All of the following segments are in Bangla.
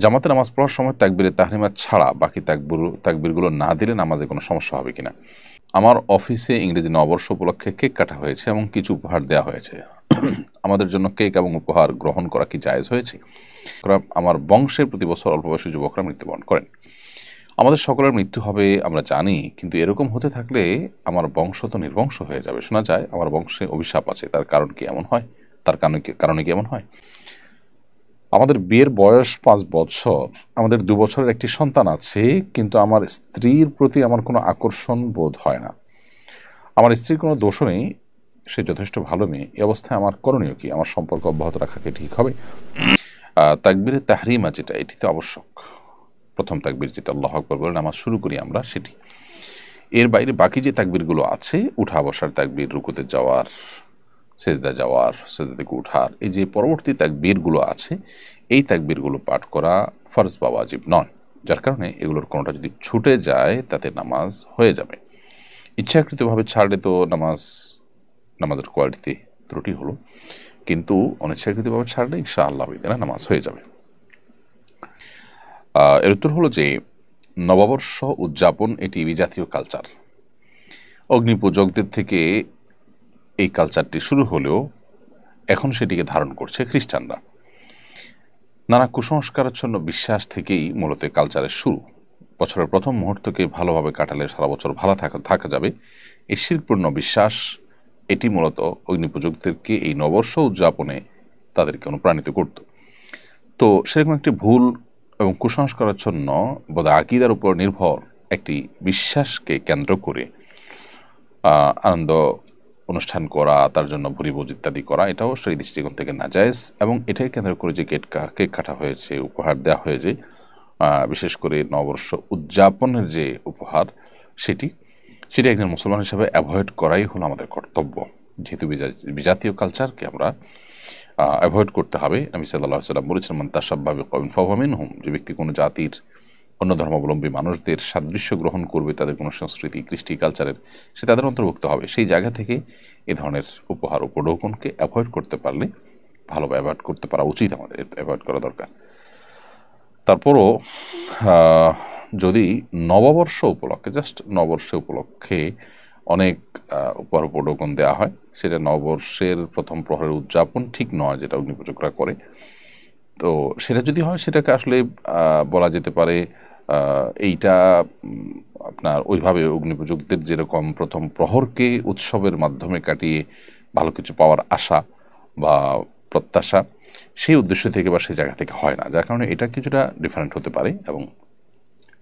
জামাতে নামাজ পড়ার সময় তাকবীরে তাহরিমা ছাড়া বাকি তাকবীরগুলো না দিলে নামাজে কোনো সমস্যা হবে কিনা। আমার অফিসে ইংরেজি নববর্ষ উপলক্ষে কেক কাটা হয়েছে এবং কিছু উপহার দেওয়া হয়েছে। আমাদের জন্য কেক এবং উপহার গ্রহণ করা কি জায়েজ হয়েছে? আমার বংশের প্রতি বছর অল্প বয়সী যুবকরা মৃত্যুবরণ করেন। আমাদের সকলের মৃত্যু হবে আমরা জানি, কিন্তু এরকম হতে থাকলে আমার বংশ তো নির্বংশ হয়ে যাবে। শোনা যায় আমার বংশে অভিশাপ আছে, তার কারণ কি এমন হয়? তার কারণে কি এমন হয়? আমাদের বিয়ের বয়স 5 বছর, আমাদের 2 বছরের একটি সন্তান আছে, কিন্তু আমার স্ত্রীর প্রতি আমার কোনো আকর্ষণ বোধ হয় না। আমার স্ত্রীর কোনো দোষও নেই, সে যথেষ্ট ভালো মেয়ে। এই অবস্থায় আমার করণীয় কি? আমার সম্পর্ক অব্যাহত রাখা কি ঠিক হবে? তাকবীরে তাহরিমা যেটা, এটি তো আবশ্যক। প্রথম তাকবীর যেটা আল্লাহু আকবার বলে নামাজ শুরু করি আমরা, সেটি। এর বাইরে বাকি যে তাকবীরগুলো আছে, উঠা বসার তাকবীর, রুকুতে যাওয়ার, সেজদা যাওয়ার, সেজদা থেকে উঠার, এই যে পরবর্তী তাকবীরগুলো আছে, এই তাকবীরগুলো পাঠ করা ফরজ বা ওয়াজিব নয়। যার কারণে এগুলোর কোনোটা যদি ছুটে যায় তাতে নামাজ হয়ে যাবে। ইচ্ছাকৃতভাবে ছাড়লে তো নামাজের কোয়ালিটিতে ত্রুটি হলো, কিন্তু অনিচ্ছাকৃতভাবে ছাড়লে ইনশাআল্লাহ বিদিনা নামাজ হয়ে যাবে। এর উত্তর হলো যে নববর্ষ উদযাপন এটি বিজাতীয় কালচার। অগ্নিপূজকদের থেকে এই কালচারটি শুরু হলেও এখন সেটিকে ধারণ করছে খ্রিস্টানরা। নানা কুসংস্কারাচ্ছন্ন বিশ্বাস থেকেই মূলত কালচারের শুরু। বছরের প্রথম মুহূর্তকে ভালোভাবে কাটালে সারা বছর ভালো থাকা যাবে, এই শিরপূর্ণ বিশ্বাস এটি মূলত অগ্নিপূজকদেরকে এই নববর্ষ উদযাপনে তাদেরকে অনুপ্রাণিত করত। তো সেরকম একটি ভুল এবং কুসংস্কারাচ্ছন্ন বোধ আকিদার উপর নির্ভর একটি বিশ্বাসকে কেন্দ্র করে আনন্দ অনুষ্ঠান করা, তার জন্য ভুরিভোজ ইত্যাদি করা, এটাও সেই দৃষ্টিকোণ থেকে নাজায়েজ। এবং এটাই কেন্দ্র করে যে কেক কাটা হয়েছে, উপহার দেওয়া হয়েছে, বিশেষ করে নববর্ষ উদযাপনের যে উপহার, সেটি একজন মুসলমান হিসেবে অ্যাভয়েড করাই হলো আমাদের কর্তব্য। যেহেতু বিজাতীয় কালচারকে আমরা অ্যাভয়েড করতে হবে। নবী সাল্লাল্লাহু আলাইহি ওয়াসাল্লাম বলেছেন, মান তাশাব্বাহা বিকওমিন ফাহুয়া মিনহুম, যে ব্যক্তি কোনো জাতির অন্য ধর্মাবলম্বী মানুষদের সাদৃশ্য গ্রহণ করবে, তাদের কোনো সংস্কৃতি, কৃষ্টি, কালচারের, সে তাদের অন্তর্ভুক্ত হবে। সেই জায়গা থেকে এ ধরনের উপহার উপঢৌকনকে অ্যাভয়েড করতে পারলে ভালো, অ্যাভয়েড করতে পারা উচিত, আমাদের অ্যাভয়েড করা দরকার। তারপরও যদি নববর্ষ উপলক্ষে, জাস্ট নববর্ষ উপলক্ষে অনেক উপহার উপঢৌকন দেওয়া হয়, সেটা নববর্ষের প্রথম প্রহরের উদযাপন ঠিক নয়, যেটা অগ্নিপূজকরা করে। তো সেটা যদি হয়, সেটাকে আসলে বলা যেতে পারে এইটা আপনার ওইভাবে অগ্নিপূজকদের যেরকম প্রথম প্রহরকে উৎসবের মাধ্যমে কাটিয়ে ভালো কিছু পাওয়ার আশা বা প্রত্যাশা, সেই উদ্দেশ্য থেকে বা সেই জায়গা থেকে হয় না, যার কারণে এটা কিছুটা ডিফারেন্ট হতে পারে এবং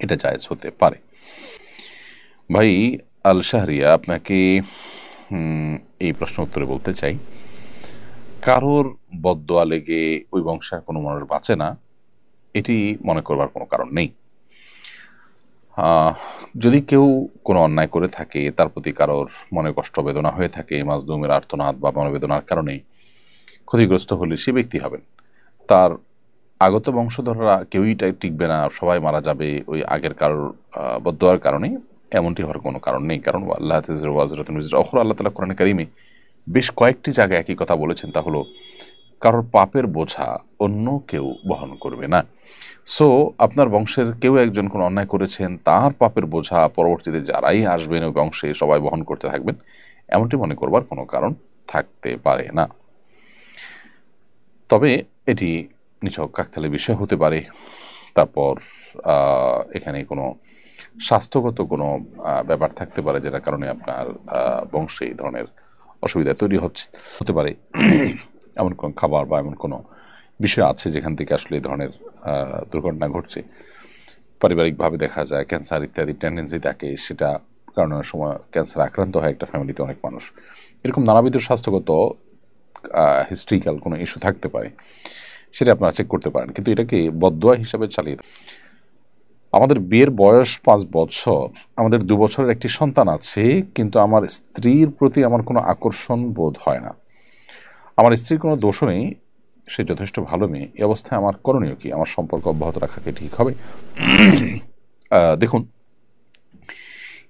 এটা জায়েজ হতে পারে। ভাই আল শাহরিয়া, আপনাকে এই প্রশ্ন উত্তরে বলতে চাই, কারোর বদদোয়া লেগে ওই বংশের কোনো মানুষ বাঁচে না, এটি মনে করবার কোনো কারণ নেই। যদি কেউ কোনো অন্যায় করে থাকে, তার প্রতি কারোর মনে কষ্ট বেদনা হয়ে থাকে, মাজলুমের আর্তনাদ বা মনোবেদনার কারণে ক্ষতিগ্রস্ত হলে সে ব্যক্তি হবেন। তার আগত বংশধররা কেউই টিকবে না, সবাই মারা যাবে ওই আগের কারোর বদদোয়ার কারণে, এমনটি হওয়ার কোনো কারণ নেই। কারণ আল্লাহ তাআলা ওয়াজরাতুন উযরা উখরা, আল্লাহ তাআলা কোরআনে কারিমে বেশ কয়েকটি জায়গায় একই কথা বলেছেন, তা হলো কারোর পাপের বোঝা অন্য কেউ বহন করবে না। সো আপনার বংশের কেউ একজন কোনো অন্যায় করেছেন, তার পাপের বোঝা পরবর্তীতে যারাই আসবেন ওই বংশে সবাই বহন করতে থাকবেন, এমনটি মনে করবার কোনো কারণ থাকতে পারে না। তবে এটি নিছক কাকতালীয় বিষয় হতে পারে। তারপর এখানে কোনো স্বাস্থ্যগত কোনো ব্যাপার থাকতে পারে, যেটার কারণে আপনার বংশে এই ধরনের অসুবিধা তৈরি হতে পারে। এমন কোনো খাবার বা এমন কোনো বিষয় আছে যেখান থেকে আসলে এই ধরনের দুর্ঘটনা ঘটছে। পারিবারিকভাবে দেখা যায় ক্যান্সার ইত্যাদি টেন্ডেন্সি থাকে, সেটা কারণে অনেক সময় ক্যান্সার আক্রান্ত হয় একটা ফ্যামিলিতে অনেক মানুষ। এরকম নানাবিধ স্বাস্থ্যগত হিস্ট্রিক্যাল কোনো ইস্যু থাকতে পারে, সেটা আপনারা চেক করতে পারেন, কিন্তু এটাকে বদদোয়া হিসাবে চালিয়ে। আমাদের বিয়ের বয়স 5 বছর, আমাদের 2 বছরের একটি সন্তান আছে, কিন্তু আমার স্ত্রীর প্রতি আমার কোনো আকর্ষণ বোধ হয় না। আমার স্ত্রীর কোনো দোষও নেই, সে যথেষ্ট ভালো মেয়ে। এই অবস্থায় আমার করণীয় কি? আমার সম্পর্ক অব্যাহত রাখা কি ঠিক হবে? দেখুন,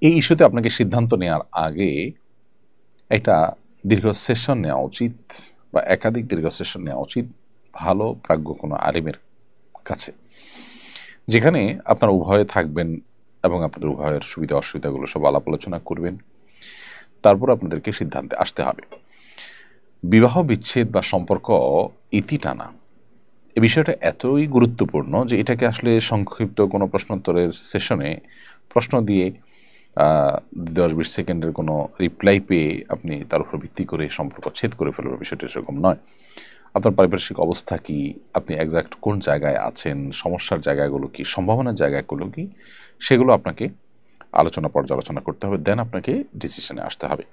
এই ইস্যুতে আপনাকে সিদ্ধান্ত নেওয়ার আগে একটা দীর্ঘ সেশন নেওয়া উচিত, বা একাধিক দীর্ঘ সেশন নেওয়া উচিত ভালো প্রাজ্ঞ কোনো আলিমের কাছে, যেখানে আপনারা উভয়ে থাকবেন এবং আপনাদের উভয়ের সুবিধা অসুবিধাগুলো সব আলাপ আলোচনা করবেন। তারপর আপনাদেরকে সিদ্ধান্তে আসতে হবে। বিবাহ বিচ্ছেদ বা সম্পর্ক ইতি টানা, এই বিষয়টা এতই গুরুত্বপূর্ণ যে এটাকে আসলে সংক্ষিপ্ত কোনো প্রশ্নোত্তরের সেশনে প্রশ্ন দিয়ে 10-20 সেকেন্ডের কোনো রিপ্লাই পেয়ে আপনি তার উপর ভিত্তি করে সম্পর্ক ছেদ করে ফেলবেন, বিষয়টা সেরকম নয়। আপনার পারিপার্শ্বিক অবস্থা কি, আপনি একজ্যাক্ট কোন জায়গায় আছেন, সমস্যার জায়গাগুলো কি, সম্ভাবনার জায়গাগুলো কি, সেগুলো আপনাকে আলোচনা পর্যালোচনা করতে হবে, দেন আপনাকে ডিসিশনে আসতে হবে।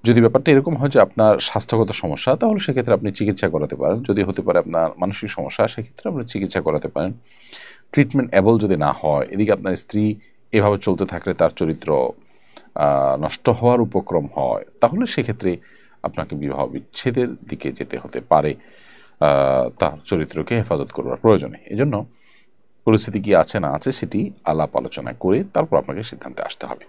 যদি ব্যাপারটা এরকম হয় যে আপনার স্বাস্থ্যগত সমস্যা, তাহলে সেক্ষেত্রে আপনি চিকিৎসা করাতে পারেন। যদি হতে পারে আপনার মানসিক সমস্যা, সেক্ষেত্রে আপনি চিকিৎসা করাতে পারেন। ট্রিটমেন্ট অ্যাবল যদি না হয়, এদিকে আপনার স্ত্রী এভাবে চলতে থাকলে তার চরিত্র নষ্ট হওয়ার উপক্রম হয়, তাহলে সেক্ষেত্রে আপনাকে বিবাহ বিচ্ছেদের দিকে যেতে হতে পারে, তার চরিত্রকে হেফাজত করবার প্রয়োজনে। এই জন্য পরিস্থিতি কি আছে না আছে সেটি আলাপ আলোচনা করে তারপর আপনাকে সিদ্ধান্তে আসতে হবে।